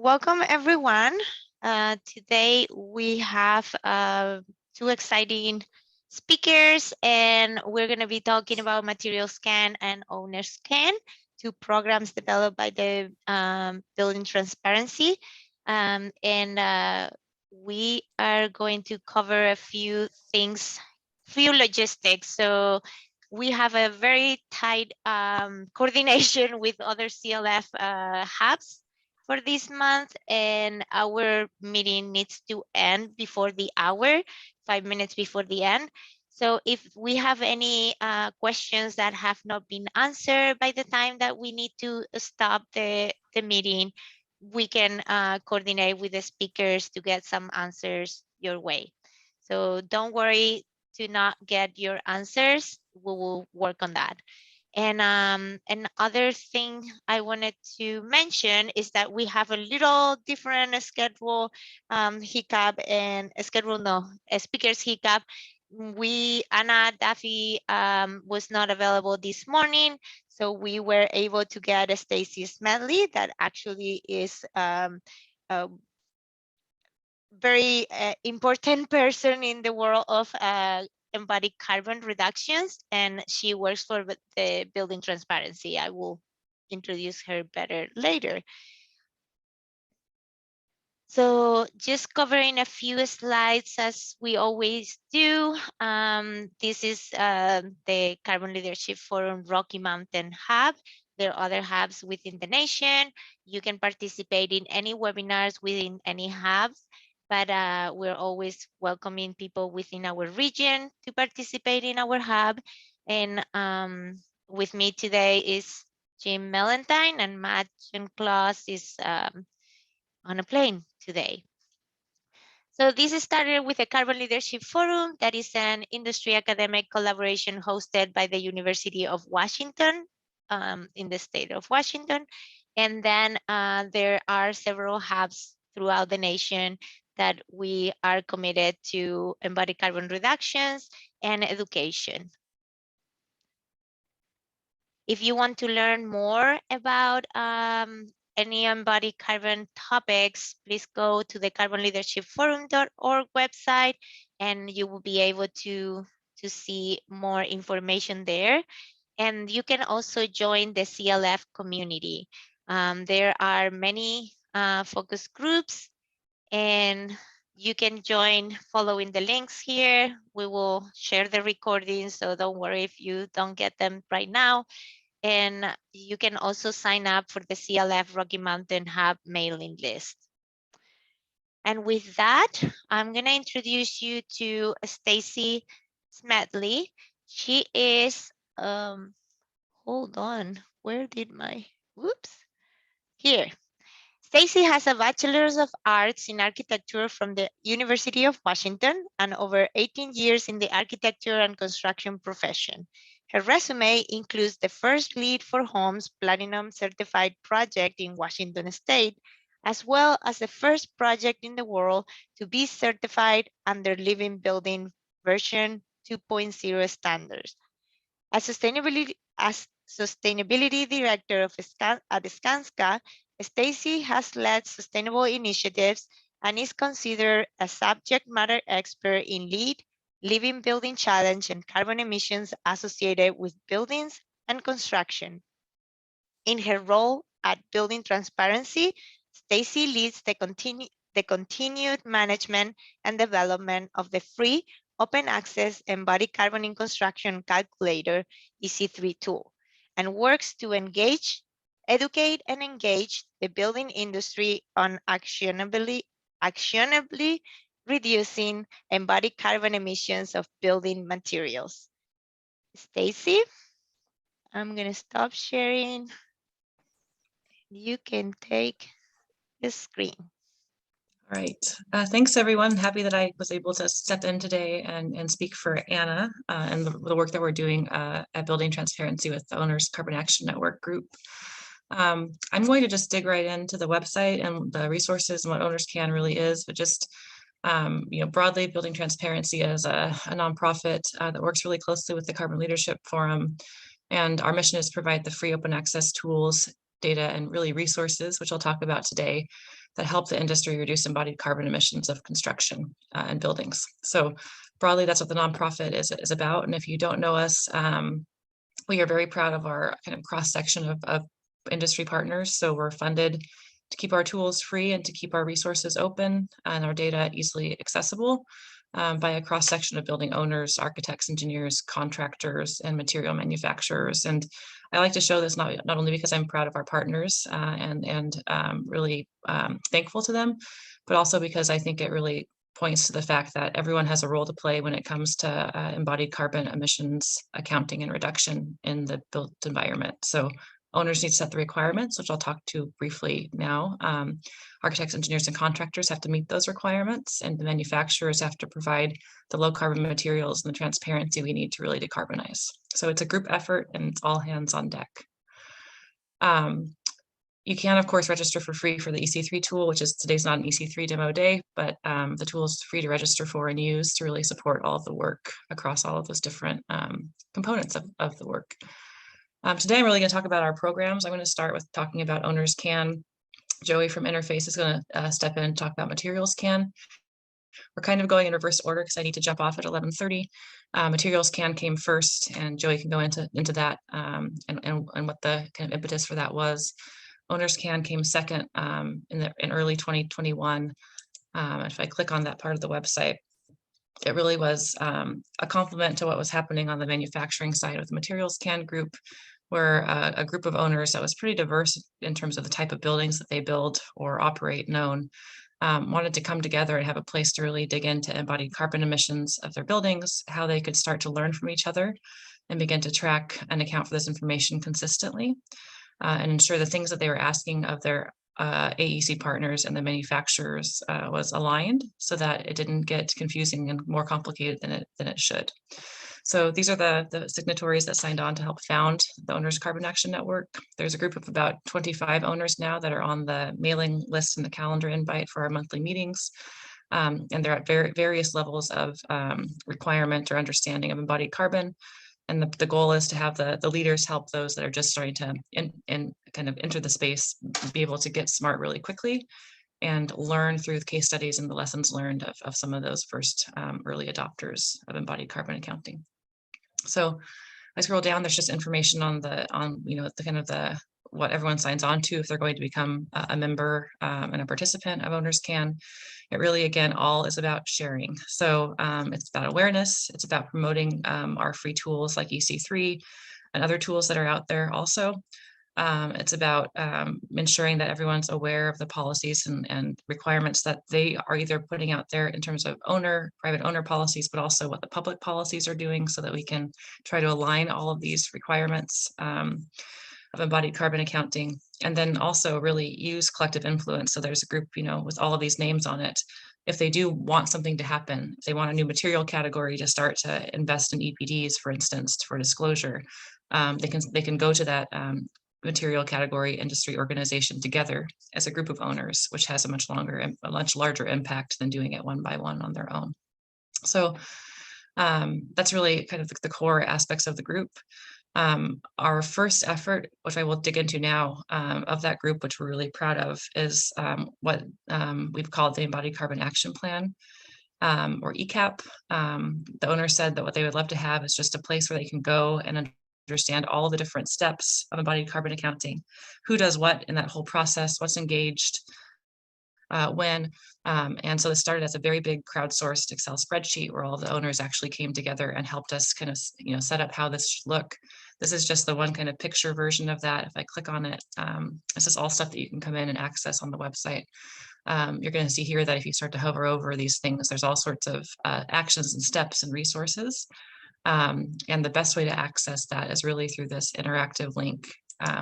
Welcome everyone. Today we have two exciting speakers, and we're going to be talking about Material Scan and Owner Scan, two programs developed by the Building Transparency. We are going to cover a few things, few logistics. So we have a very tight coordination with other CLF hubs for this month, and our meeting needs to end before the hour, 5 minutes before the end. So if we have any questions that have not been answered by the time that we need to stop the meeting, we can coordinate with the speakers to get some answers your way. So don't worry to not get your answers. We will work on that. And another thing I wanted to mention is that we have a little different schedule hiccup and a speaker's hiccup. Anna Duffy was not available this morning, so we were able to get Stacy Smedley, that actually is a very important person in the world of embodied carbon reductions, and she works for the Building Transparency. I will introduce her better later. So just covering a few slides as we always do. This is the Carbon Leadership Forum Rocky Mountain Hub. There are other hubs within the nation. You can participate in any webinars within any hubs, but we're always welcoming people within our region to participate in our hub. And with me today is Jim Melentine, and Matt Claus is on a plane today. So this started with a Carbon Leadership Forum that is an industry academic collaboration hosted by the University of Washington in the state of Washington. And then there are several hubs throughout the nation that we are committed to embodied carbon reductions and education. If you want to learn more about any embodied carbon topics, please go to the carbonleadershipforum.org website, and you will be able to see more information there. And you can also join the CLF community. There are many focus groups, and you can join following the links here. We will share the recordings, so don't worry if you don't get them right now. And you can also sign up for the CLF Rocky Mountain Hub mailing list. And with that, I'm going to introduce you to Stacy Smedley. She is, hold on, where did my, whoops, here. Stacy has a Bachelor's of Arts in Architecture from the University of Washington and over 18 years in the architecture and construction profession. Her resume includes the first LEED for Homes Platinum certified project in Washington State, as well as the first project in the world to be certified under Living Building version 2.0 standards. As sustainability director at Skanska, Stacy has led sustainable initiatives and is considered a subject matter expert in LEED, Living Building Challenge, and carbon emissions associated with buildings and construction. In her role at Building Transparency, Stacy leads the continued management and development of the free open access embodied carbon in construction calculator EC3 tool, and works to educate and engage the building industry on actionably reducing embodied carbon emissions of building materials. Stacy, I'm going to stop sharing. You can take the screen. All right. Thanks, everyone. Happy that I was able to step in today and speak for Anna and the work that we're doing at Building Transparency with the Owners Carbon Action Network group. I'm going to just dig right into the website and the resources and what Owners Can really is, but just broadly, Building Transparency is a nonprofit that works really closely with the Carbon Leadership Forum. And our mission is to provide the free open access tools, data, and really resources, which I'll talk about today, that help the industry reduce embodied carbon emissions of construction and buildings. So broadly, that's what the nonprofit is about. And if you don't know us, we are very proud of our kind of cross-section of industry partners. So we're funded to keep our tools free and to keep our resources open and our data easily accessible by a cross-section of building owners, architects, engineers, contractors, and material manufacturers. And I like to show this not only because I'm proud of our partners and really thankful to them, but also because I think it really points to the fact that everyone has a role to play when it comes to embodied carbon emissions accounting and reduction in the built environment. So owners need to set the requirements, which I'll talk to briefly now. Architects, engineers, and contractors have to meet those requirements, and the manufacturers have to provide the low carbon materials and the transparency we need to really decarbonize. So it's a group effort and it's all hands on deck. You can, of course, register for free for the EC3 tool, which is today's not an EC3 demo day, but the tool is free to register for and use to really support all of the work across all of those different components of the work. Today, I'm really going to talk about our programs. I'm going to start with talking about Owners Can. Joey from Interface is going to step in and talk about Materials Can. We're kind of going in reverse order because I need to jump off at 11:30. Materials Can came first, and Joey can go into that and what the kind of impetus for that was. Owners Can came second in early 2021. If I click on that part of the website, it really was a complement to what was happening on the manufacturing side with the Materials Can group, where a group of owners that was pretty diverse in terms of the type of buildings that they build or operate and own, wanted to come together and have a place to really dig into embodied carbon emissions of their buildings, how they could start to learn from each other and begin to track and account for this information consistently. And ensure the things that they were asking of their AEC partners and the manufacturers was aligned so that it didn't get confusing and more complicated than it should. So these are the signatories that signed on to help found the Owners Carbon Action Network. There's a group of about 25 owners now that are on the mailing list and the calendar invite for our monthly meetings. And they're at various levels of requirement or understanding of embodied carbon. And the goal is to have the leaders help those that are just starting to kind of enter the space, be able to get smart really quickly and learn through the case studies and the lessons learned of some of those first early adopters of embodied carbon accounting. So I scroll down, there's just information on the kind of what everyone signs on to if they're going to become a member and a participant of Owners Can. It really, again, all is about sharing. So it's about awareness. It's about promoting our free tools like EC3 and other tools that are out there also. It's about ensuring that everyone's aware of the policies and requirements that they are either putting out there in terms of private owner policies, but also what the public policies are doing so that we can try to align all of these requirements of embodied carbon accounting, and then also really use collective influence. So there's a group, with all of these names on it. If they do want something to happen, if they want a new material category to start to invest in EPDs, for instance, for disclosure, they can go to that material category industry organization together as a group of owners, which has a much larger impact than doing it one by one on their own. So that's really kind of the core aspects of the group. Our first effort, which I will dig into now, of that group, which we're really proud of, is what we've called the Embodied Carbon Action Plan, or ECAP. The owner said that what they would love to have is just a place where they can go and understand all the different steps of embodied carbon accounting, who does what in that whole process, what's engaged, when. And so this started as a very big crowdsourced Excel spreadsheet where all the owners actually came together and helped us kind of, set up how this should look. This is just the one kind of picture version of that. If I click on it, this is all stuff that you can come in and access on the website. You're going to see here that if you start to hover over these things, there's all sorts of actions and steps and resources. And the best way to access that is really through this interactive link,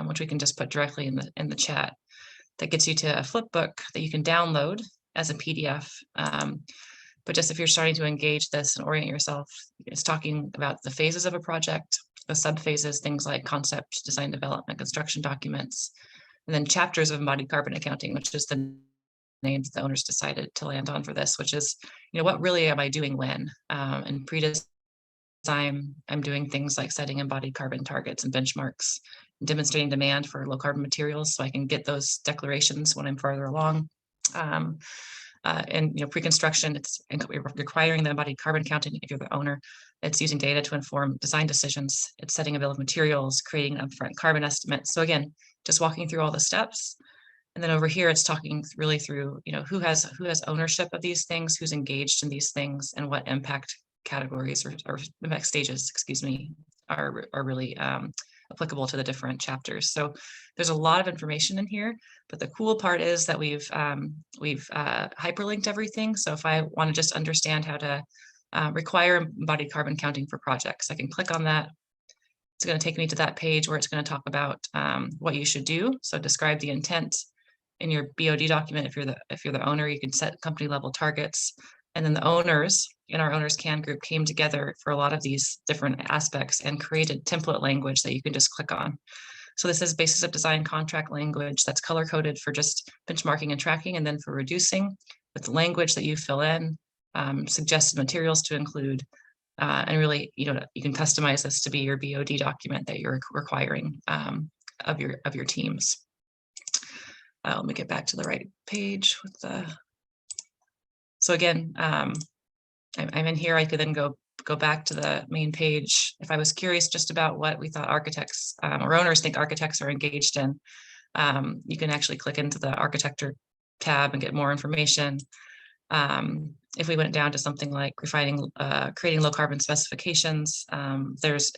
which we can just put directly in the chat. That gets you to a flip book that you can download as a PDF. But just if you're starting to engage this and orient yourself, it's talking about the phases of a project, the subphases, things like concept, design, development, construction documents, and then chapters of embodied carbon accounting, which is the names the owners decided to land on for this, which is, what really am I doing when? And pre-design, I'm doing things like setting embodied carbon targets and benchmarks, demonstrating demand for low carbon materials so I can get those declarations when I'm farther along. And pre-construction, it's requiring the embodied carbon counting if you're the owner. It's using data to inform design decisions. It's setting a bill of materials, creating an upfront carbon estimate. So again, just walking through all the steps. And then over here, it's talking really through, who has ownership of these things, who's engaged in these things, and what impact categories or impact stages, excuse me, are really applicable to the different chapters. So there's a lot of information in here, but the cool part is that we've hyperlinked everything. So if I want to just understand how to require embodied carbon counting for projects, I can click on that. It's going to take me to that page where it's going to talk about what you should do. So describe the intent in your BOD document. If you're the owner, you can set company level targets. And then the owners in our owners can group came together for a lot of these different aspects and created template language that you can just click on. So this is basis of design contract language that's color coded for just benchmarking and tracking, and then for reducing with the language that you fill in, suggested materials to include, and really, you can customize this to be your BOD document that you're requiring of your teams. Let me get back to the right page with the. So again, I'm in here. I could then go back to the main page. If I was curious just about what we thought architects or owners think architects are engaged in, you can actually click into the architecture tab and get more information. If we went down to something like creating low carbon specifications, there's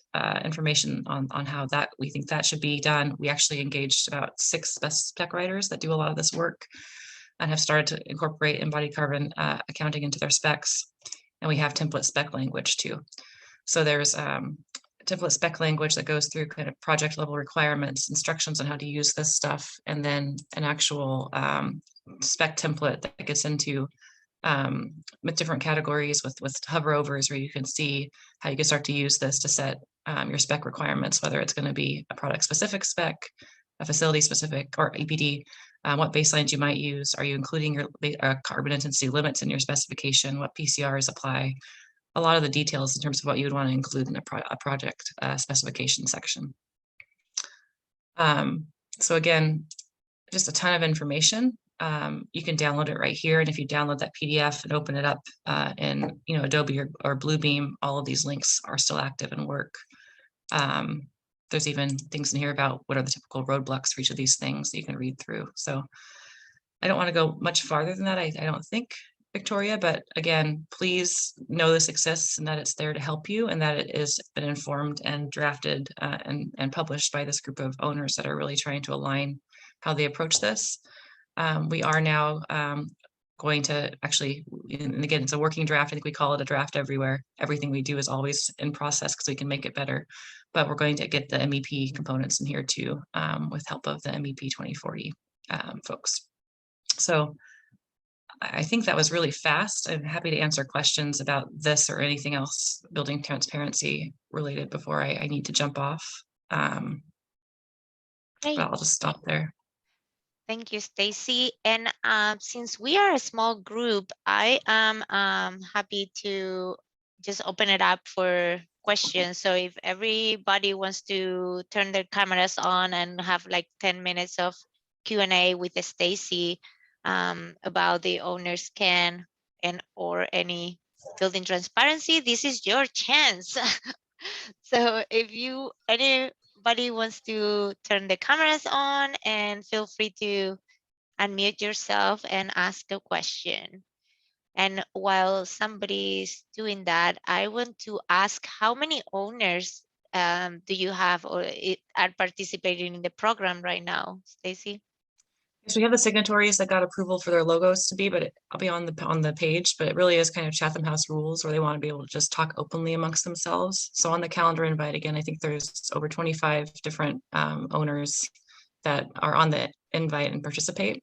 information on how that we think that should be done. We actually engaged about 6 spec writers that do a lot of this work and have started to incorporate embodied carbon accounting into their specs. And we have template spec language too. So there's template spec language that goes through kind of project level requirements, instructions on how to use this stuff, and then an actual spec template that gets into with different categories with hover overs where you can see how you can start to use this to set your spec requirements, whether it's going to be a product specific spec, a facility specific, or EPD, what baselines you might use. Are you including your carbon intensity limits in your specification? What PCRs apply? A lot of the details in terms of what you would want to include in a project specification section. So again, just a ton of information. You can download it right here. And if you download that PDF and open it up in Adobe or Bluebeam, all of these links are still active and work. There's even things in here about what are the typical roadblocks for each of these things that you can read through. So I don't want to go much farther than that, I don't think, Victoria, but again, please know this exists and that it's there to help you, and that it has been informed and drafted and published by this group of owners that are really trying to align how they approach this. We are now going to actually, and again, it's a working draft. I think we call it a draft everywhere. Everything we do is always in process because we can make it better. But we're going to get the MEP components in here too, with help of the MEP 2040 folks. So I think that was really fast. I'm happy to answer questions about this or anything else building transparency related before I need to jump off. But I'll just stop there. Thank you, Stacy. And since we are a small group, I am happy to just open it up for questions. So if everybody wants to turn their cameras on and have like 10 minutes of Q&A with Stacy about the owner's can or any building transparency, this is your chance. So if anybody wants to turn the cameras on, and feel free to unmute yourself and ask a question. And while somebody's doing that, I want to ask, how many owners do you have or are participating in the program right now, Stacy? So we have the signatories that got approval for their logos to be, but I'll be on the page, but it really is kind of Chatham House rules where they want to be able to just talk openly amongst themselves. So on the calendar invite, again, I think there's over 25 different owners that are on the invite and participate.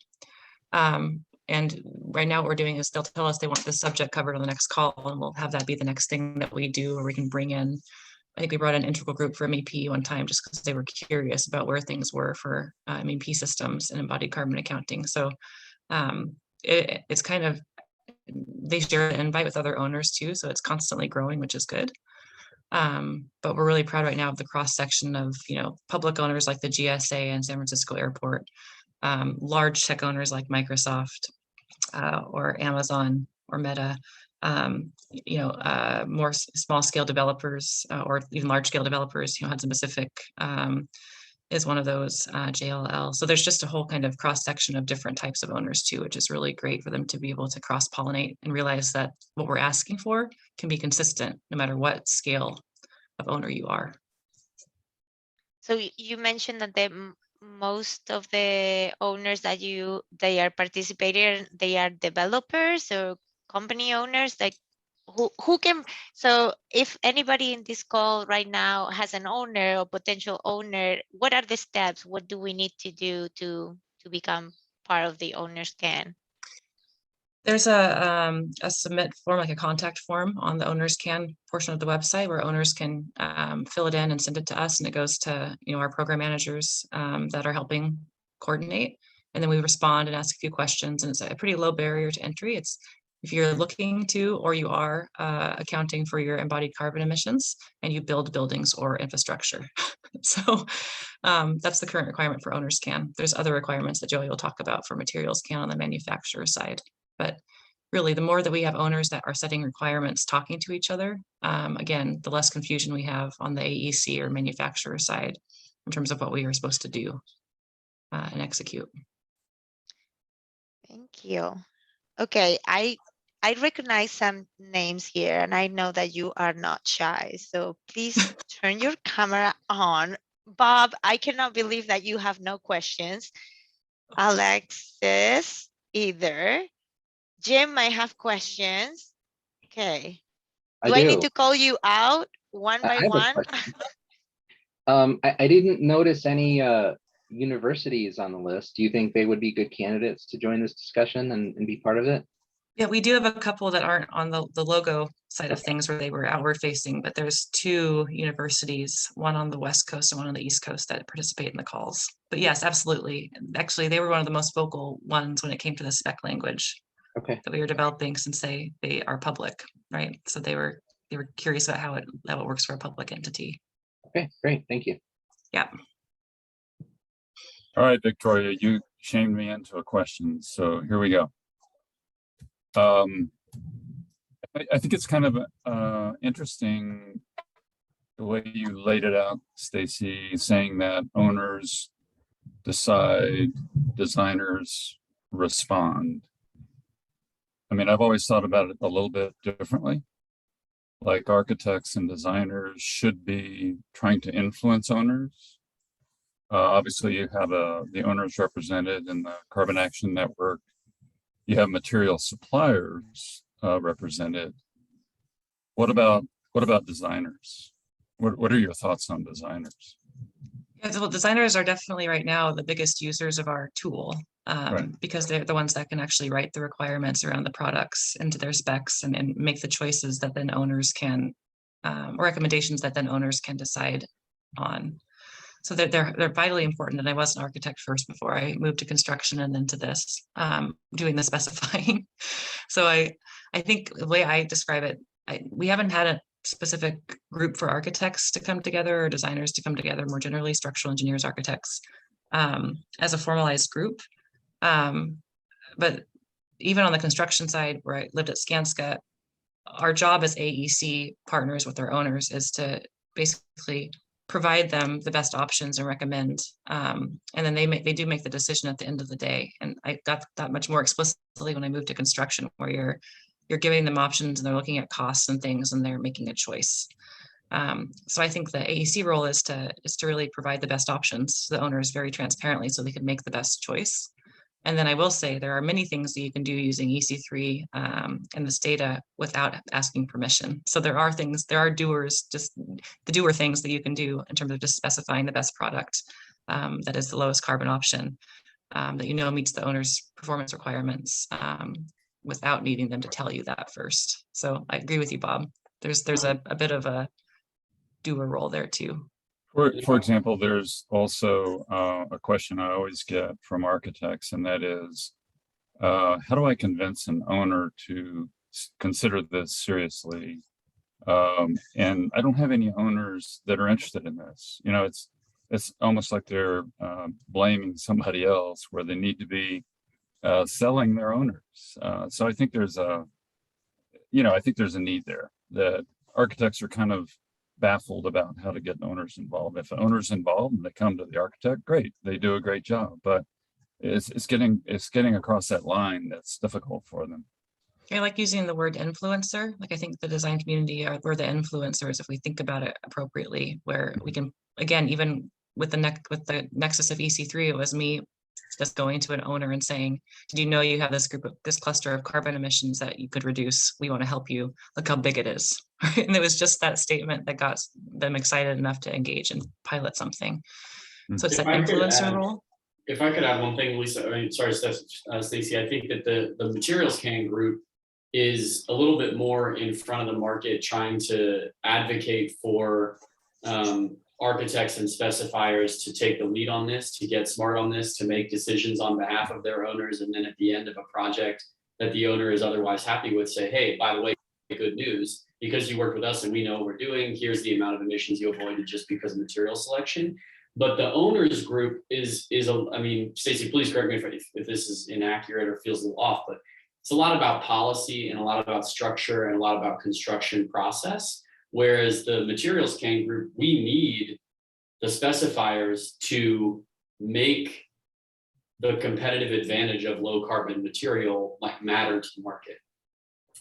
And right now what we're doing is they'll tell us they want the subject covered on the next call, and we'll have that be the next thing that we do, or we can bring in. I think we brought an integral group for MEP one time just because they were curious about where things were for MEP systems and embodied carbon accounting. So it's kind of, they share the invite with other owners too, so it's constantly growing, which is good. But we're really proud right now of the cross section of public owners like the GSA and San Francisco Airport, large tech owners like Microsoft, or Amazon or Meta. More small scale developers or even large scale developers, Hudson Pacific is one of those, JLL. So there's just a whole kind of cross section of different types of owners too, which is really great for them to be able to cross pollinate and realize that what we're asking for can be consistent no matter what scale of owner you are. So you mentioned that most of the owners that they are participating, they are developers or company owners. Like who can, so if anybody in this call right now has an owner or potential owner, what are the steps? What do we need to do to become part of the owners can? There's a submit form, like a contact form on the owners can portion of the website where owners can fill it in and send it to us, and it goes to our program managers that are helping coordinate, and then we respond and ask a few questions, and it's a pretty low barrier to entry. It's if you're looking to or you are accounting for your embodied carbon emissions and you build buildings or infrastructure. So that's the current requirement for owners can. There's other requirements that Joey will talk about for materials can on the manufacturer side. But really, the more that we have owners that are setting requirements, talking to each other, again, the less confusion we have on the AEC or manufacturer side in terms of what we are supposed to do and execute. Thank you. Okay, I recognize some names here, and I know that you are not shy. So please turn your camera on. Bob, I cannot believe that you have no questions. Alexis, either. Jim, I have questions. Okay. Do I need to call you out one by one? I didn't notice any universities on the list. Do you think they would be good candidates to join this discussion and be part of it? Yeah, we do have a couple that aren't on the logo side of things where they were outward facing, but there's 2 universities, one on the West Coast and one on the East Coast, that participate in the calls. But yes, absolutely. Actually, they were one of the most vocal ones when it came to the spec language that we were developing, since they are public, right? So they were curious about how it works for a public entity. Okay, great. Thank you. Yeah. All right, Victoria, you shamed me into a question, so here we go. I think it's kind of interesting the way you laid it out, Stacy, saying that owners decide, designers respond. I mean, I've always thought about it a little bit differently. Like architects and designers should be trying to influence owners. Obviously, you have the owners represented in the Carbon Action Network. You have material suppliers represented. What about designers? What are your thoughts on designers? Yeah, well, designers are definitely right now the biggest users of our tool because they're the ones that can actually write the requirements around the products into their specs and make the choices that then owners can, or recommendations that then owners can decide on. So they're vitally important. And I was an architect first before I moved to construction and then to this, doing the specifying. So I think the way I describe it, we haven't had a specific group for architects to come together or designers to come together, more generally structural engineers, architects, as a formalized group. But even on the construction side, where I lived at Skanska, our job as AEC partners with our owners is to basically provide them the best options and recommend, and then they do make the decision at the end of the day. And I got that much more explicitly when I moved to construction, where you're giving them options and they're looking at costs and things and they're making a choice. So I think the AEC role is to really provide the best options to the owners very transparently so they can make the best choice. And then I will say there are many things that you can do using EC3 and this data without asking permission. So there are doers, just the doer things that you can do in terms of just specifying the best product that is the lowest carbon option that meets the owner's performance requirements without needing them to tell you that first. So I agree with you, Bob. There's a bit of a doer role there too. For example, there's also a question I always get from architects, and that is, how do I convince an owner to consider this seriously? And I don't have any owners that are interested in this. It's almost like they're blaming somebody else, where they need to be selling their owners. So I think there's a, I think there's a need there that architects are kind of baffled about how to get owners involved. If an owner's involved and they come to the architect, great, they do a great job, but it's getting across that line that's difficult for them. I like using the word influencer. Like I think the design community we're the influencers if we think about it appropriately, where we can, again, even with the nexus of EC3, it was me just going to an owner and saying, did you know you have this cluster of carbon emissions that you could reduce? We want to help you. Look how big it is. And it was just that statement that got them excited enough to engage and pilot something. So it's that influencer role. If I could add one thing, Lisa, I mean, sorry, Stacey, I think that the materials can group is a little bit more in front of the market, trying to advocate for architects and specifiers to take the lead on this, to get smart on this, to make decisions on behalf of their owners. And then at the end of a project that the owner is otherwise happy with, say, hey, by the way, good news, because you worked with us and we know what we're doing, here's the amount of emissions you avoided just because of material selection. But the owners group is I mean, Stacey, please correct me if this is inaccurate or feels a little off, but it's a lot about policy and a lot about structure and a lot about construction process. Whereas the materials can group, we need the specifiers to make the competitive advantage of low carbon material like matter to the market.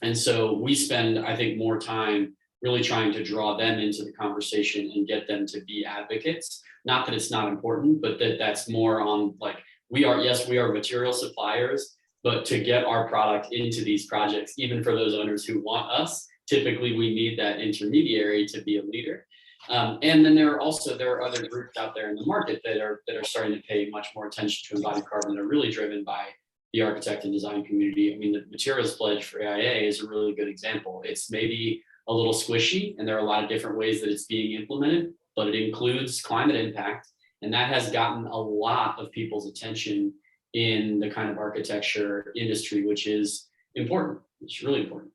And so we spend, I think, more time really trying to draw them into the conversation and get them to be advocates. Not that it's not important, but that's more on like, we are material suppliers, but to get our product into these projects, even for those owners who want us, typically we need that intermediary to be a leader. And then there are other groups out there in the market that are starting to pay much more attention to embodied carbon that are really driven by the architect and design community. I mean, the materials pledge for AIA is a really good example. It's maybe a little squishy and there are a lot of different ways that it's being implemented, but it includes climate impact. And that has gotten a lot of people's attention in the kind of architecture industry, which is important. It's really important.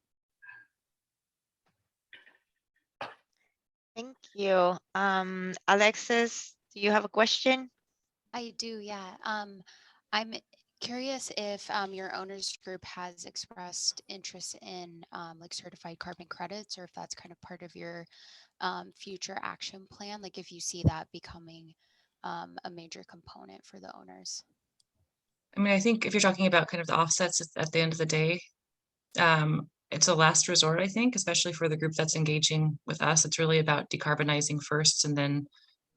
Thank you. Alexis, do you have a question? I do, yeah. I'm curious if your owners group has expressed interest in like certified carbon credits, or if that's kind of part of your future action plan, like if you see that becoming a major component for the owners. I mean, I think if you're talking about kind of the offsets at the end of the day, it's a last resort, I think, especially for the group that's engaging with us. It's really about decarbonizing first and then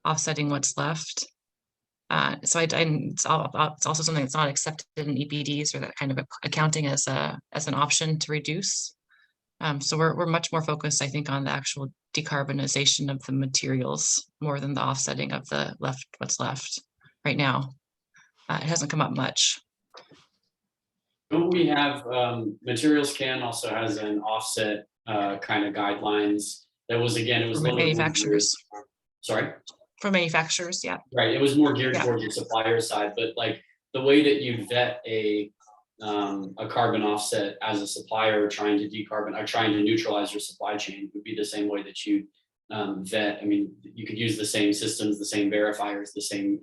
offsetting what's left. So it's also something that's not accepted in EPDs or that kind of accounting as an option to reduce. So we're much more focused, I think, on the actual decarbonization of the materials more than the offsetting of what's left right now. It hasn't come up much. Don't we have materials can also has an offset kind of guidelines that was, again, it was for manufacturers. Sorry? For manufacturers, yeah. Right, it was more geared towards the supplier side, but like the way that you vet a carbon offset as a supplier trying to decarbon or trying to neutralize your supply chain would be the same way that you vet. I mean, you could use the same systems, the same verifiers, the same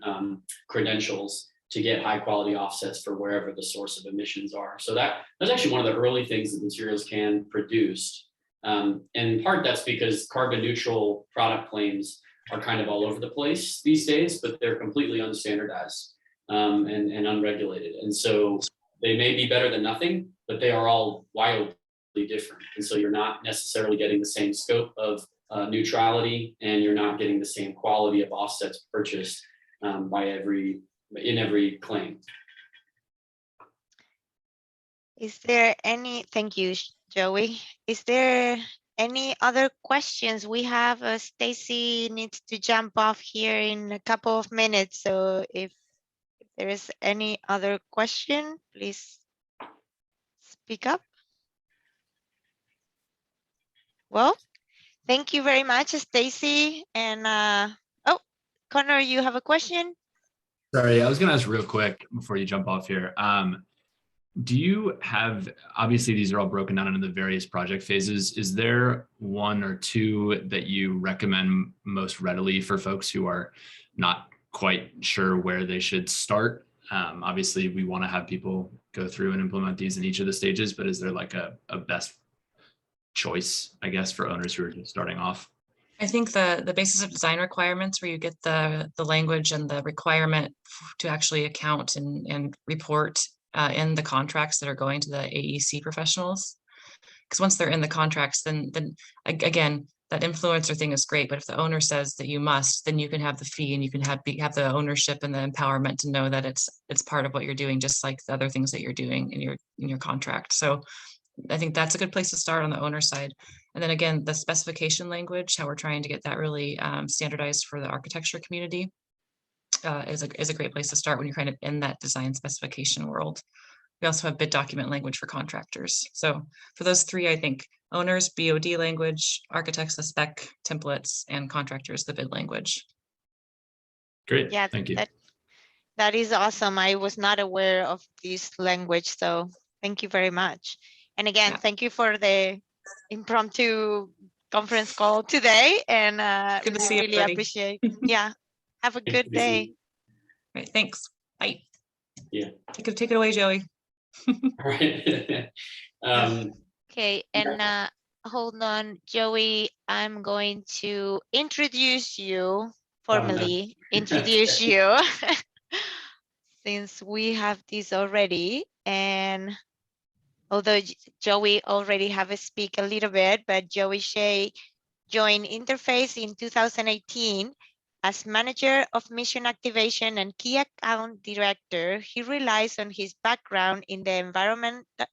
credentials to get high quality offsets for wherever the source of emissions are. So that's actually one of the early things that materials can produce. And in part that's because carbon neutral product claims are kind of all over the place these days, but they're completely unstandardized and unregulated. And so they may be better than nothing, but they are all wildly different. And so you're not necessarily getting the same scope of neutrality, and you're not getting the same quality of offsets purchased in every claim. Is there thank you, Joey. Is there any other questions? We have Stacey needs to jump off here in a couple of minutes. So if there is any other question, please speak up. Well, thank you very much, Stacey. And oh, Connor, you have a question? Sorry, I was going to ask real quick before you jump off here. Do you have, obviously these are all broken down into the various project phases. Is there one or two that you recommend most readily for folks who are not quite sure where they should start Obviously, we want to have people go through and implement these in each of the stages, but is there like a best choice, I guess, for owners who are just starting off? I think the basis of design requirements, where you get the language and the requirement to actually account and report in the contracts that are going to the AEC professionals. Because once they're in the contracts, then again, that influencer thing is great. But if the owner says that you must, then you can have the fee and you can have the ownership and the empowerment to know that it's part of what you're doing, just like the other things that you're doing in your contract. So I think that's a good place to start on the owner side. And then again, the specification language, how we're trying to get that really standardized for the architecture community is a great place to start when you're kind of in that design specification world. We also have bid document language for contractors. So for those three, I think owners, BOD language, architects, the spec templates, and contractors, the bid language. Great, Yeah, thank you. That is awesome. I was not aware of this language, so thank you very much. And again, Yeah. thank you for the impromptu conference call today. And Good to we see you, really buddy. appreciate. Yeah, have a good day. Right, thanks. Bye. Yeah. Take it away, Joey. All right. Okay, and hold on, Joey, I'm going to introduce you, formally introduce you, since we have this already. And although Joey already have a speak a little bit, but Joey Shea joined Interface in 2018 as Manager of Mission Activation and Key Account Director. He relies on his background in the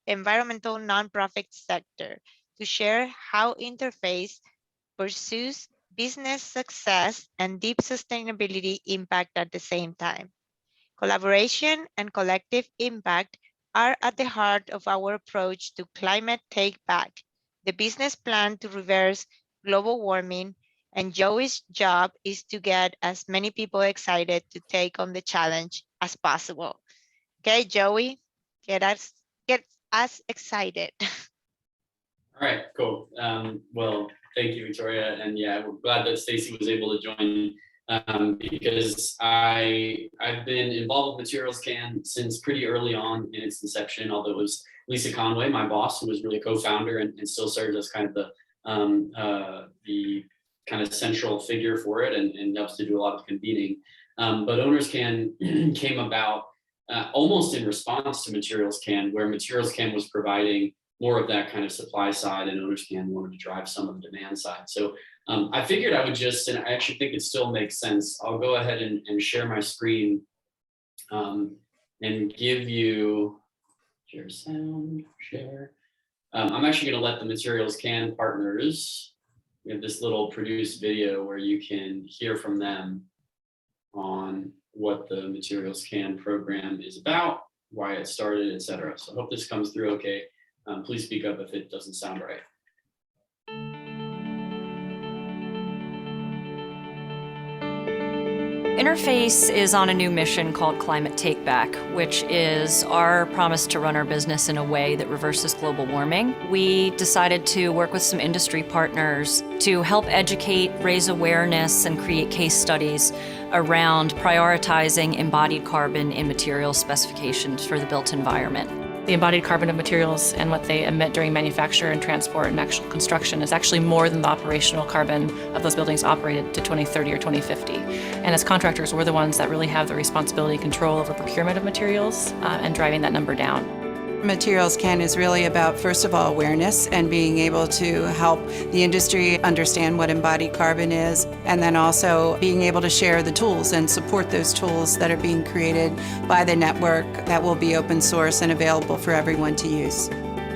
environmental nonprofit sector to share how Interface pursues business success and deep sustainability impact at the same time. Collaboration and collective impact are at the heart of our approach to climate take back, the business plan to reverse global warming, and Joey's job is to get as many people excited to take on the challenge as possible. Okay, Joey, get us excited. All right, cool. Well, thank you, Victoria. And yeah, we're glad that Stacy was able to join because I've been involved with Materials Can since pretty early on in its inception, although it was Lisa Conway, my boss, who was really a co-founder and still serves as kind of the kind of central figure for it and helps to do a lot of convening. But Owners Can came about almost in response to Materials Can, where Materials Can was providing more of that kind of supply side and Owners Can wanted to drive some of the demand side. So I figured I would just, and I actually think it still makes sense, I'll go ahead and share my screen and give you, share sound, share. I'm actually gonna let the Materials Can partners, we have this little produced video where you can hear from them on what the Materials Can program is about, why it started, etc. So I hope this comes through okay. Please speak up if it doesn't sound right. Interface is on a new mission called Climate Take Back, which is our promise to run our business in a way that reverses global warming. We decided to work with some industry partners to help educate, raise awareness, and create case studies around prioritizing embodied carbon in material specifications for the built environment. The embodied carbon of materials and what they emit during manufacture and transport and actual construction is actually more than the operational carbon of those buildings operated to 2030 or 2050. And as contractors, we're the ones that really have the responsibility and control over procurement of materials and driving that number down. Materials Can is really about, first of all, awareness and being able to help the industry understand what embodied carbon is, and then also being able to share the tools and support those tools that are being created by the network that will be open source and available for everyone to use.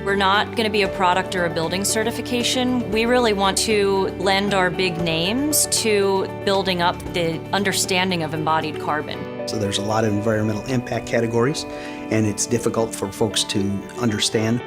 We're not going to be a product or a building certification. We really want to lend our big names to building up the understanding of embodied carbon. So there's a lot of environmental impact categories, and it's difficult for folks to understand.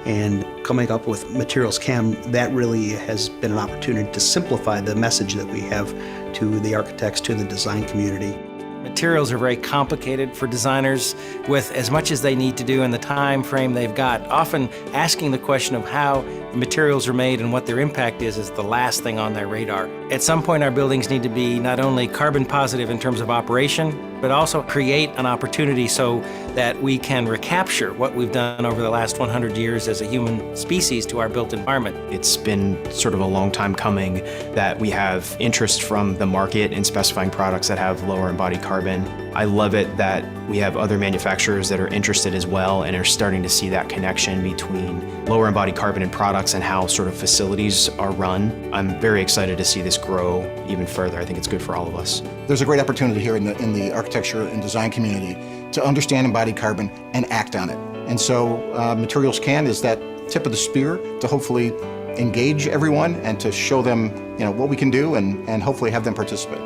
And coming up with Materials Can, that really has been an opportunity to simplify the message that we have to the architects, to the design community. Materials are very complicated for designers with as much as they need to do in the time frame they've got. Often asking the question of how materials are made and what their impact is the last thing on their radar. At some point, our buildings need to be not only carbon positive in terms of operation, but also create an opportunity so that we can recapture what we've done over the last 100 years as a human species to our built environment. It's been sort of a long time coming that we have interest from the market in specifying products that have lower embodied carbon. I love it that we have other manufacturers that are interested as well and are starting to see that connection between lower embodied carbon and products and how sort of facilities are run. I'm very excited to see this grow even further. I think it's good for all of us. There's a great opportunity here in the architecture and design community to understand embodied carbon and act on it. And so Materials Can is that tip of the spear to hopefully engage everyone and to show them, what we can do and hopefully have them participate.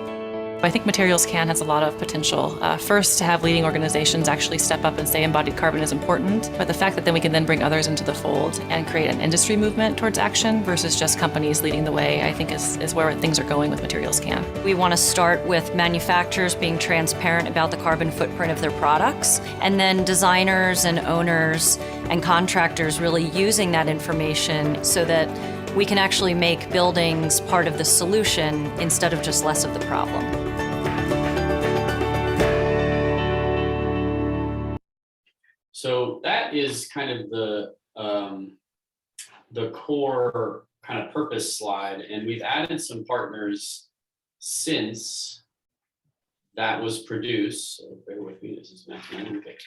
I think Materials Can has a lot of potential. First, to have leading organizations actually step up and say embodied carbon is important, but the fact that then we can then bring others into the fold and create an industry movement towards action versus just companies leading the way, I think is where things are going with Materials Can. We want to start with manufacturers being transparent about the carbon footprint of their products, and then designers and owners and contractors really using that information so that we can actually make buildings part of the solution instead of just less of the problem. So that is kind of the core kind of purpose slide, and we've added some partners since that was produced. So bear with me, this is Matt. Okay.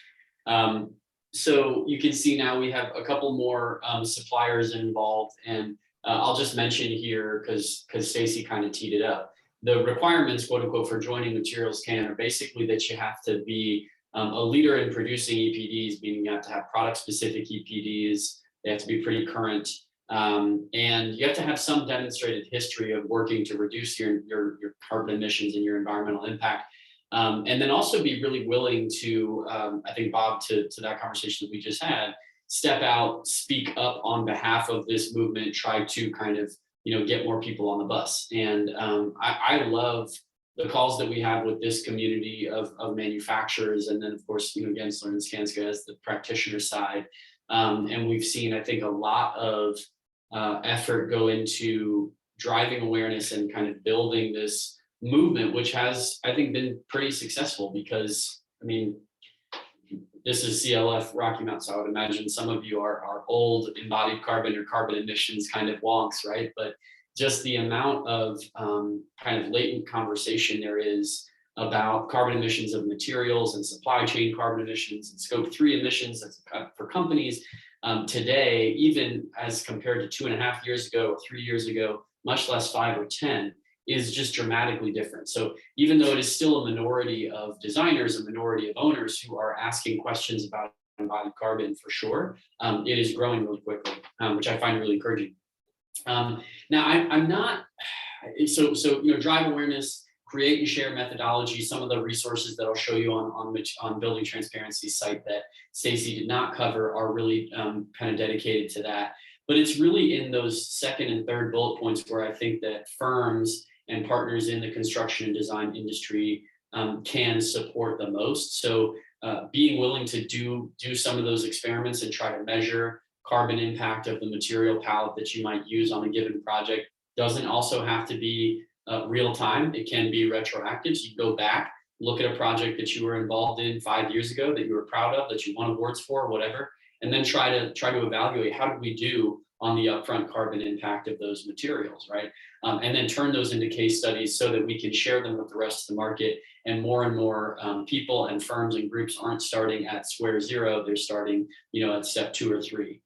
So you can see now we have a couple more suppliers involved, and I'll just mention here because Stacy kind of teed it up. The requirements, quote unquote, for joining Materials Can are basically that you have to be a leader in producing EPDs, meaning you have to have product-specific EPDs. They have to be pretty current, and you have to have some demonstrated history of working to reduce your carbon emissions and your environmental impact. And then also be really willing to, I think, Bob, to that conversation that we just had, step out, speak up on behalf of this movement, try to kind of, get more people on the bus. And I love the calls that we have with this community of manufacturers. And then of course, Gensler and Skanska as the practitioner side. And we've seen, I think, a lot of effort go into driving awareness and kind of building this movement, which has, I think, been pretty successful because, this is CLF Rocky Mountain, so I would imagine some of you are old embodied carbon or carbon emissions kind of wonks, right? But just the amount of kind of latent conversation there is about carbon emissions of materials and supply chain carbon emissions and scope 3 emissions for companies today, even as compared to 2.5 years ago or 3 years ago, much less 5 or 10, is just dramatically different. So even though it is still a minority of designers, a minority of owners who are asking questions about embodied carbon for sure, it is growing really quickly, which I find really encouraging. Now I'm not, so drive awareness, create and share methodology. Some of the resources that I'll show you on Building Transparency's site that Stacy did not cover are really kind of dedicated to that. But it's really in those second and third bullet points where I think that firms and partners in the construction and design industry can support the most. So being willing to do some of those experiments and try to measure carbon impact of the material palette that you might use on a given project doesn't also have to be real time. It can be retroactive. So you go back, look at a project that you were involved in 5 years ago that you were proud of, that you won awards for, whatever, and then try to evaluate how did we do on the upfront carbon impact of those materials, right? And then turn those into case studies so that we can share them with the rest of the market, and more people and firms and groups aren't starting at square zero, they're starting, at step 2 or 3.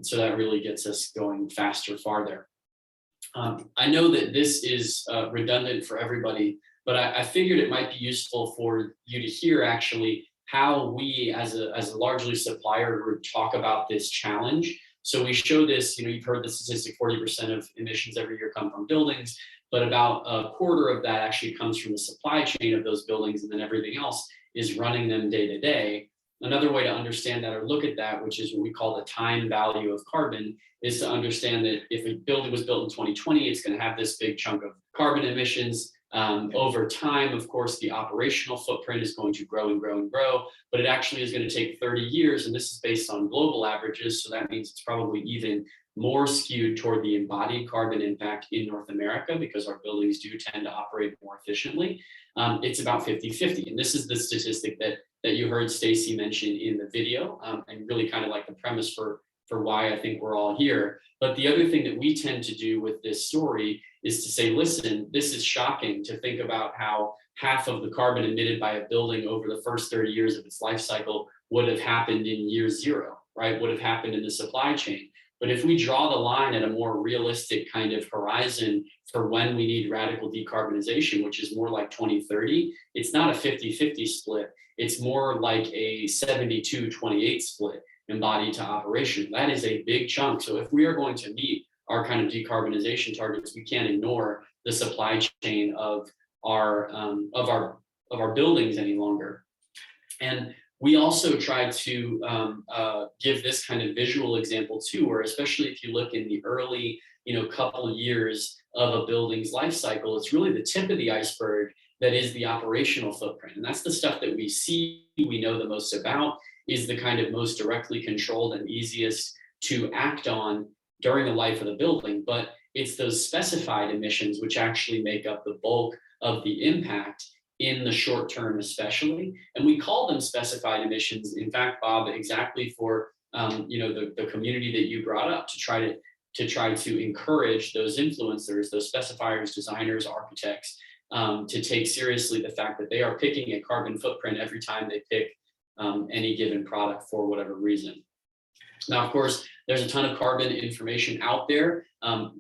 So that really gets us going faster, farther. I know that this is redundant for everybody, but I figured it might be useful for you to hear actually how we as a largely supplier group talk about this challenge. So we show this, you've heard the statistic, 40% of emissions every year come from buildings, but about a quarter of that actually comes from the supply chain of those buildings, and then everything else is running them day to day. Another way to understand that or look at that, which is what we call the time value of carbon, is to understand that if a building was built in 2020, it's going to have this big chunk of carbon emissions. Over time, of course, the operational footprint is going to grow and grow and grow, but it actually is going to take 30 years. And this is based on global averages. So that means it's probably even more skewed toward the embodied carbon impact in North America, because our buildings do tend to operate more efficiently. It's about 50-50. And this is the statistic that you heard Stacy mention in the video, and really kind of like the premise for why I think we're all here. But the other thing that we tend to do with this story is to say, listen, this is shocking to think about how half of the carbon emitted by a building over the first 30 years of its life cycle would have happened in year zero, right? Would have happened in the supply chain. But if we draw the line at a more realistic kind of horizon for when we need radical decarbonization, which is more like 2030, it's not a 50-50 split. It's more like a 72-28 split, embodied to operation. That is a big chunk. So if we are going to meet our kind of decarbonization targets, we can't ignore the supply chain of our buildings any longer. And we also try to give this kind of visual example too, where especially if you look in the early, couple years of a building's life cycle, it's really the tip of the iceberg that is the operational footprint. And that's the stuff that we see, we know the most about, is the kind of most directly controlled and easiest to act on during the life of the building. But it's those specified emissions which actually make up the bulk of the impact in the short term, especially. And we call them specified emissions, in fact, Bob, exactly for the community that you brought up, to try to encourage those influencers, those specifiers, designers, architects, to take seriously the fact that they are picking a carbon footprint every time they pick any given product for whatever reason. Now, of course, there's a ton of carbon information out there,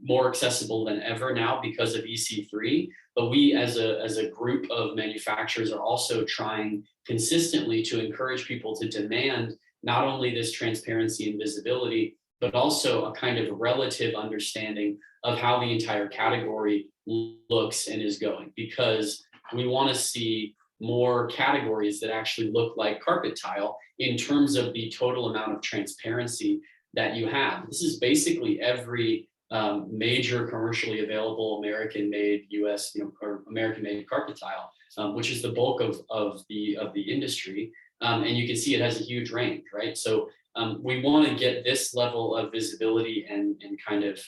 more accessible than ever now because of EC3. But we as a group of manufacturers are also trying consistently to encourage people to demand not only this transparency and visibility, but also a kind of relative understanding of how the entire category looks and is going, because we want to see more categories that actually look like carpet tile in terms of the total amount of transparency that you have. This is basically every major commercially available American-made US, or American-made carpet tile, which is the bulk of the industry. And you can see it has a huge range, right? So we want to get this level of visibility and kind of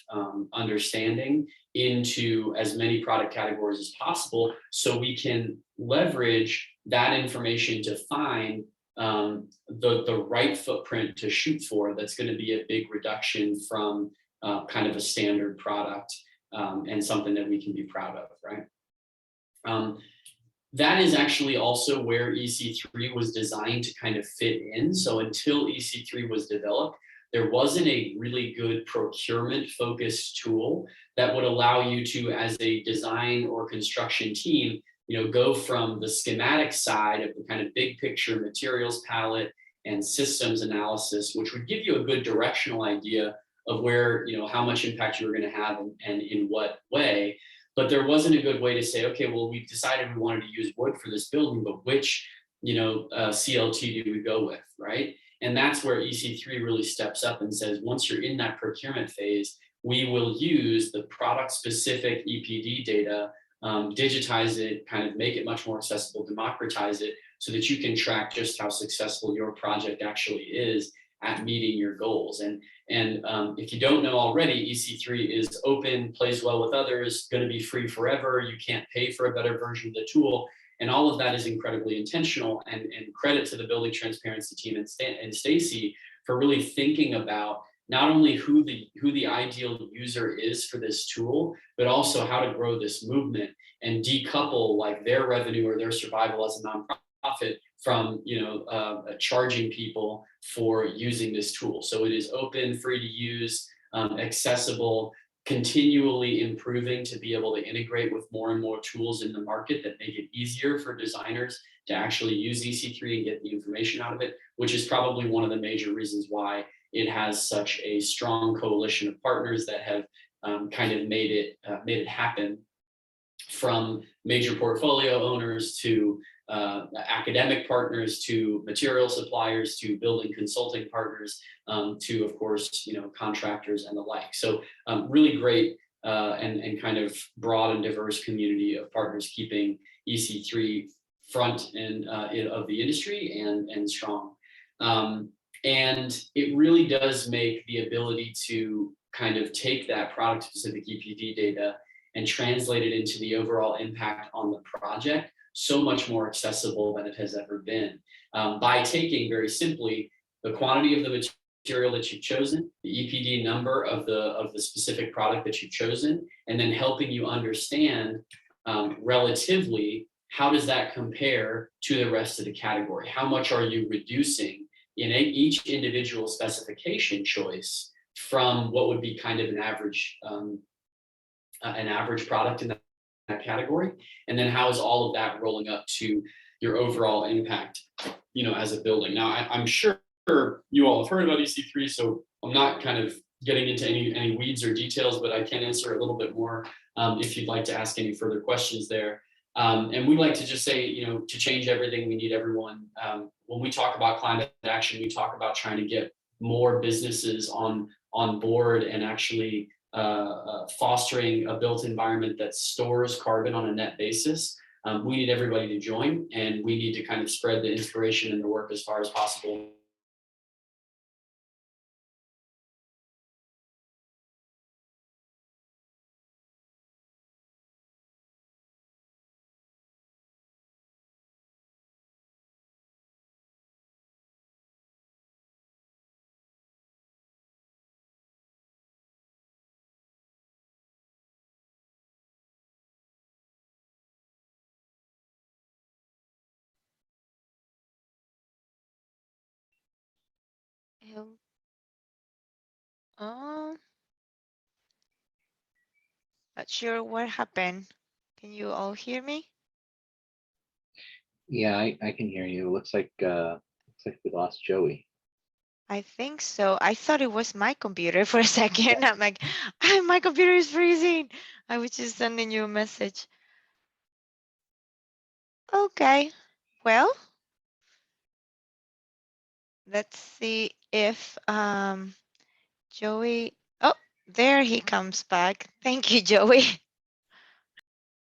understanding into as many product categories as possible, so we can leverage that information to find the right footprint to shoot for that's going to be a big reduction from kind of a standard product, and something that we can be proud of, right? That is actually also where EC3 was designed to kind of fit in. So until EC3 was developed, there wasn't a really good procurement focused tool that would allow you to, as a design or construction team, go from the schematic side of the kind of big picture materials palette and systems analysis, which would give you a good directional idea of where, how much impact you were going to have and in what way. But there wasn't a good way to say, okay, well, we've decided we wanted to use wood for this building, but which, CLT do we go with, right? And that's where EC3 really steps up and says, once you're in that procurement phase, we will use the product specific EPD data, digitize it, kind of make it much more accessible, democratize it, so that you can track just how successful your project actually is at meeting your goals. And if you don't know already, EC3 is open, plays well with others, going to be free forever. You can't pay for a better version of the tool. And all of that is incredibly intentional, and credit to the building transparency team and Stacy for really thinking about not only who the ideal user is for this tool, but also how to grow this movement and decouple like their revenue or their survival as a nonprofit from charging people for using this tool. So it is open, free to use, accessible, continually improving to be able to integrate with more and more tools in the market that make it easier for designers to actually use EC3 and get the information out of it, which is probably one of the major reasons why it has such a strong coalition of partners that have kind of made it happen, from major portfolio owners to academic partners to material suppliers to building consulting partners to, of course, contractors and the like. So really great and kind of broad and diverse community of partners keeping EC3 front and of the industry and strong. And it really does make the ability to kind of take that product specific EPD data and translate it into the overall impact on the project so much more accessible than it has ever been, by taking very simply the quantity of the material that you've chosen, the EPD number of the specific product that you've chosen, and then helping you understand relatively how does that compare to the rest of the category? How much are you reducing in each individual specification choice from what would be kind of an average product in that category? And then how is all of that rolling up to your overall impact, you know, as a building? Now, I'm sure you all have heard about EC3, so I'm not kind of getting into any weeds or details, but I can answer a little bit more if you'd like to ask any further questions there. And we like to just say, you know, to change everything, we need everyone. When we talk about climate action, we talk about trying to get more businesses on board and actually fostering a built environment that stores carbon on a net basis. We need everybody to join, and we need to kind of spread the inspiration and the work as far as possible. Not sure what happened. Can you all hear me? Yeah, I can hear you. Looks like we lost Joey. I think so. I thought it was my computer for a second. I'm like, my computer is freezing. I was just sending you a message. Okay, well, let's see if Joey, oh, there he comes back. Thank you, Joey.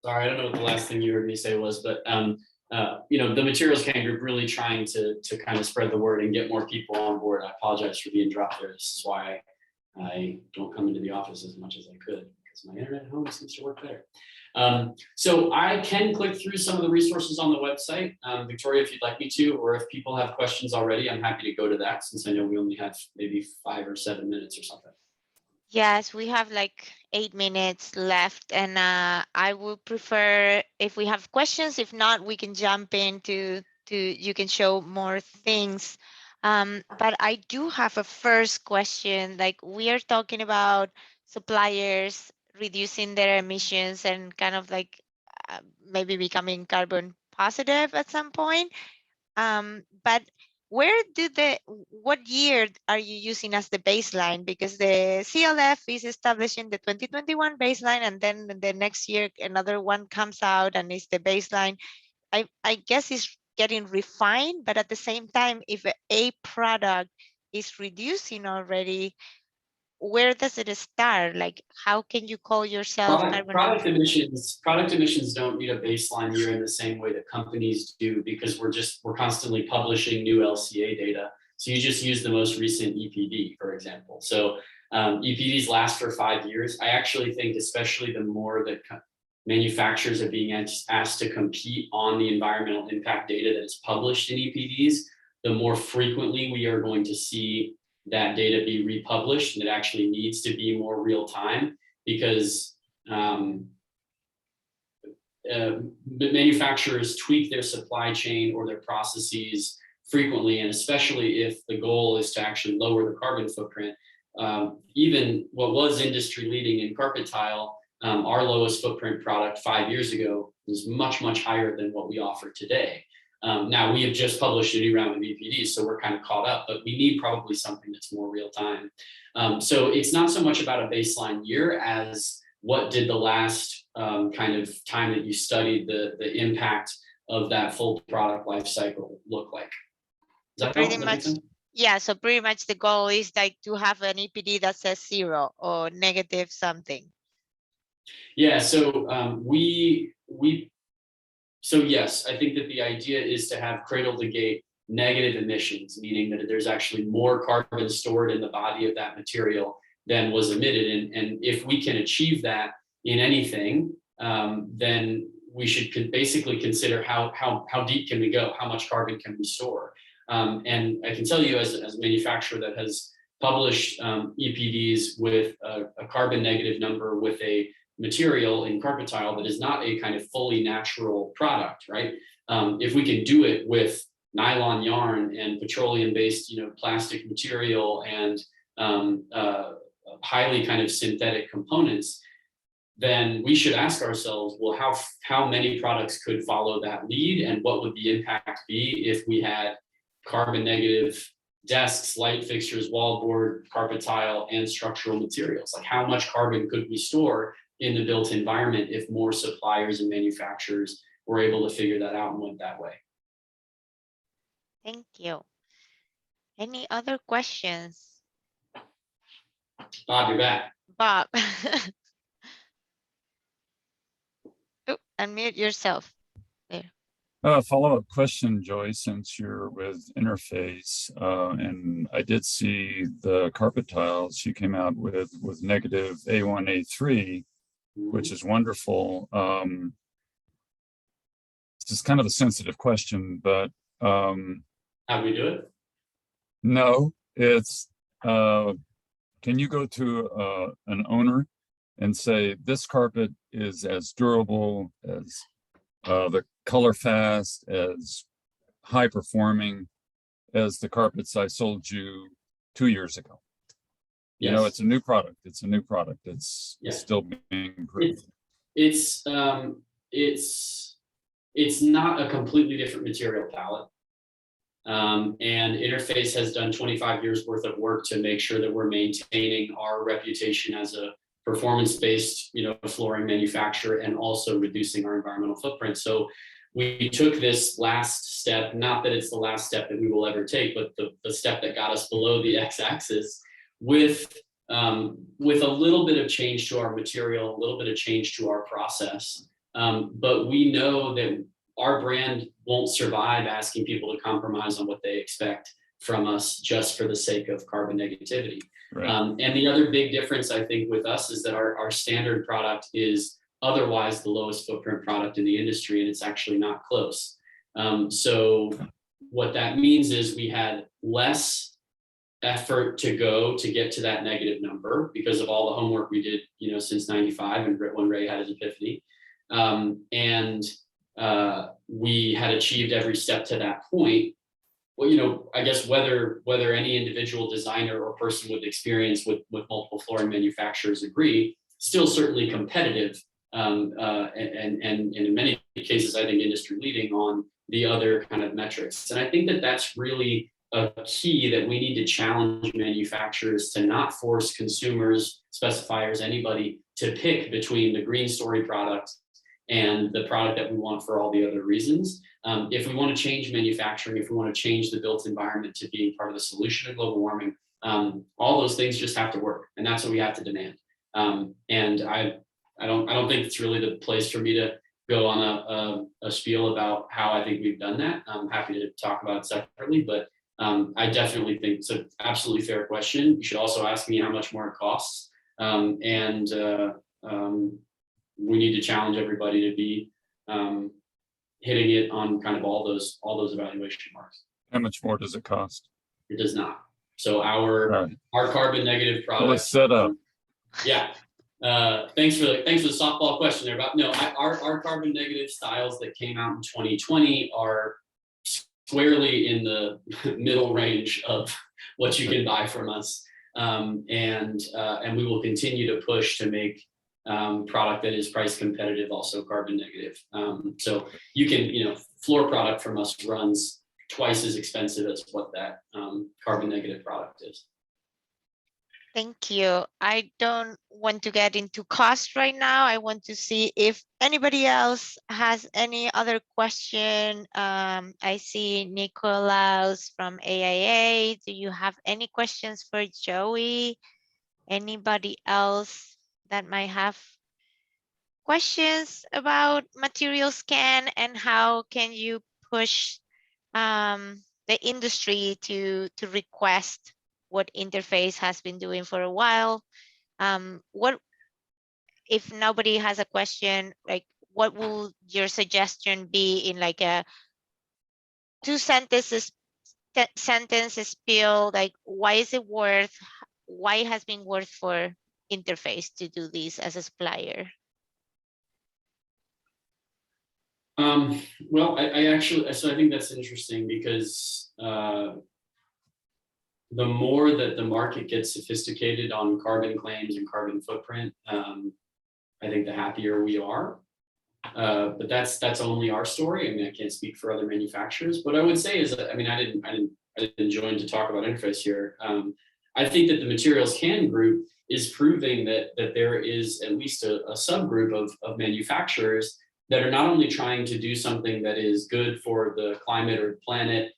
Sorry, I don't know what the last thing you heard me say was, but you know, the Materials Can Group really trying to kind of spread the word and get more people on board. I apologize for being dropped there. This is why I don't come into the office as much as I could, because my internet at home seems to work better. So I can click through some of the resources on the website, Victoria, if you'd like me to, or if people have questions already, I'm happy to go to that, since I know we only have maybe 5 or 7 minutes or something. Yes, we have like 8 minutes left, and I would prefer if we have questions. If not, we can jump into you can show more things. But I do have a first question. Like, we are talking about suppliers reducing their emissions and kind of like maybe becoming carbon positive at some point. But what year are you using as the baseline? Because the CLF is establishing the 2021 baseline, and then the next year another one comes out and is the baseline. I guess it's getting refined, but at the same time, if a product is reducing already, where does it start? Like, how can you call yourself carbon Product emissions don't need a baseline year in the same way that companies do, because we're constantly publishing new LCA data. So you just use the most recent EPD, for example. So EPDs last for 5 years. I actually think, especially the more that manufacturers are being asked to compete on the environmental impact data that is published in EPDs, the more frequently we are going to see that data be republished, and it actually needs to be more real time, because manufacturers tweak their supply chain or their processes frequently, and especially if the goal is to actually lower the carbon footprint. Even what was industry leading in carpet tile, our lowest footprint product 5 years ago was much, much higher than what we offer today. Now we have just published a new round of EPDs, so we're kind of caught up, but we need probably something that's more real time. So it's not so much about a baseline year as what did the last kind of time that you studied the impact of that full product life cycle look like. Does that pretty much? Yeah, so pretty much the goal is like to have an EPD that says 0 or negative something. Yeah, so so yes, I think that the idea is to have cradle to gate negative emissions, meaning that there's actually more carbon stored in the body of that material than was emitted. And if we can achieve that in anything, then we should basically consider how deep can we go, how much carbon can we store. And I can tell you as a manufacturer that has published EPDs with a carbon negative number with a material in carpet tile that is not a kind of fully natural product, right? If we can do it with nylon yarn and petroleum-based, plastic material and highly kind of synthetic components, then we should ask ourselves, well, how many products could follow that lead, and what would the impact be if we had carbon negative desks, light fixtures, wallboard, carpet tile, and structural materials? Like, how much carbon could we store in the built environment if more suppliers and manufacturers were able to figure that out and went that way? Thank you. Any other questions? Bob, you're back. Bob. Oh, unmute yourself. There. Follow-up question, Joy, since you're with Interface, and I did see the carpet tiles you came out with negative A1, A3, which is wonderful. This is kind of a sensitive question, but how do we do it? No, it's can you go to an owner and say, this carpet is as durable, as the color fast, as high performing as the carpets I sold you 2 years ago? You know, it's a new product. It's a new product. It's still being improved. It's not a completely different material palette. And Interface has done 25 years worth of work to make sure that we're maintaining our reputation as a performance-based, flooring manufacturer, and also reducing our environmental footprint. So we took this last step, not that it's the last step that we will ever take, but the step that got us below the x-axis with a little bit of change to our material, a little bit of change to our process. But we know that our brand won't survive asking people to compromise on what they expect from us just for the sake of carbon negativity. Right. And the other big difference, I think, with us is that our standard product is otherwise the lowest footprint product in the industry, and it's actually not close. So what that means is we had less effort to go to get to that negative number because of all the homework we did, since 95 and when Ray had his epiphany. And we had achieved every step to that point. Well, I guess whether any individual designer or person with experience with multiple flooring manufacturers agree, still certainly competitive, and in many cases, I think industry leading on the other kind of metrics. And I think that that's really a key that we need to challenge manufacturers to not force consumers, specifiers, anybody to pick between the green story product and the product that we want for all the other reasons. If we want to change manufacturing, if we want to change the built environment to being part of the solution to global warming, all those things just have to work, and that's what we have to demand. And I don't think it's really the place for me to go on a spiel about how I think we've done that. I'm happy to talk about it separately, but I definitely think it's an absolutely fair question. You should also ask me how much more it costs, and we need to challenge everybody to be hitting it on kind of all those evaluation marks. How much more does it cost? It does not. So our carbon negative product. Well, it's set up. Yeah. Thanks for the softball question there. About our carbon negative styles that came out in 2020 are squarely in the middle range of what you can buy from us, and we will continue to push to make product that is price competitive, also carbon negative. So you can, floor product from us runs twice as expensive as what that carbon negative product is. Thank you. I don't want to get into cost right now. I want to see if anybody else has any other question. I see Nicolaus from AIA. Do you have any questions for Joey? Anybody else that might have questions about material scan and how can you push the industry to request what Interface has been doing for a while? What if nobody has a question, like what will your suggestion be in like a 2 sentences spiel, like why is it worth, why it has been worth for Interface to do this as a supplier? Well, I actually, so I think that's interesting because the more that the market gets sophisticated on carbon claims and carbon footprint, I think the happier we are. But that's only our story. I mean, I can't speak for other manufacturers. What I would say is that, I mean, I didn't join to talk about Interface here. I think that the Materials Can group is proving that there is at least a subgroup of manufacturers that are not only trying to do something that is good for the climate or the planet,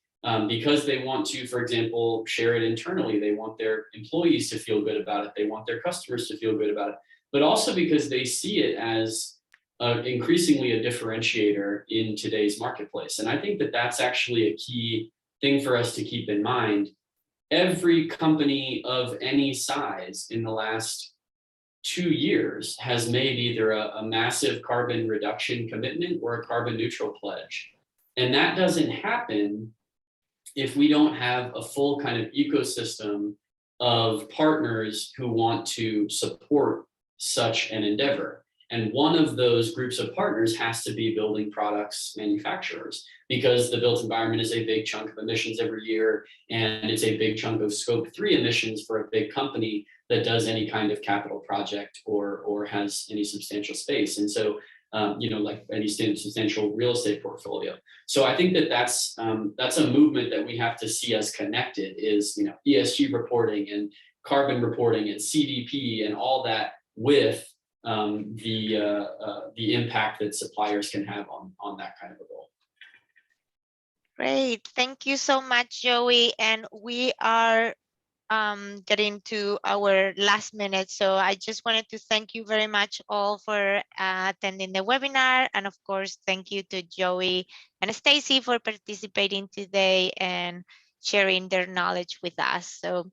because they want to, for example, share it internally. They want their employees to feel good about it. They want their customers to feel good about it, but also because they see it as increasingly a differentiator in today's marketplace. And I think that that's actually a key thing for us to keep in mind. Every company of any size in the last 2 years has made either a massive carbon reduction commitment or a carbon neutral pledge. And that doesn't happen if we don't have a full kind of ecosystem of partners who want to support such an endeavor. And one of those groups of partners has to be building products manufacturers, because the built environment is a big chunk of emissions every year, and it's a big chunk of scope 3 emissions for a big company that does any kind of capital project or has any substantial space. And so, you know, like any substantial real estate portfolio. So I think that that's a movement that we have to see as connected, is, you know, ESG reporting and carbon reporting and CDP and all that with the impact that suppliers can have on that kind of a goal. Great, thank you so much, Joey. And we are getting to our last minute. So I just wanted to thank you very much all for attending the webinar. And of course, thank you to Joey and Stacy for participating today and sharing their knowledge with us. So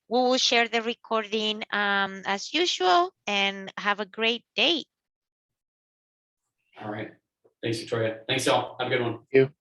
we will share the recording as usual, and have a great day. All right. Thanks, Victoria. Thanks, y'all. Have a good one. Thank you.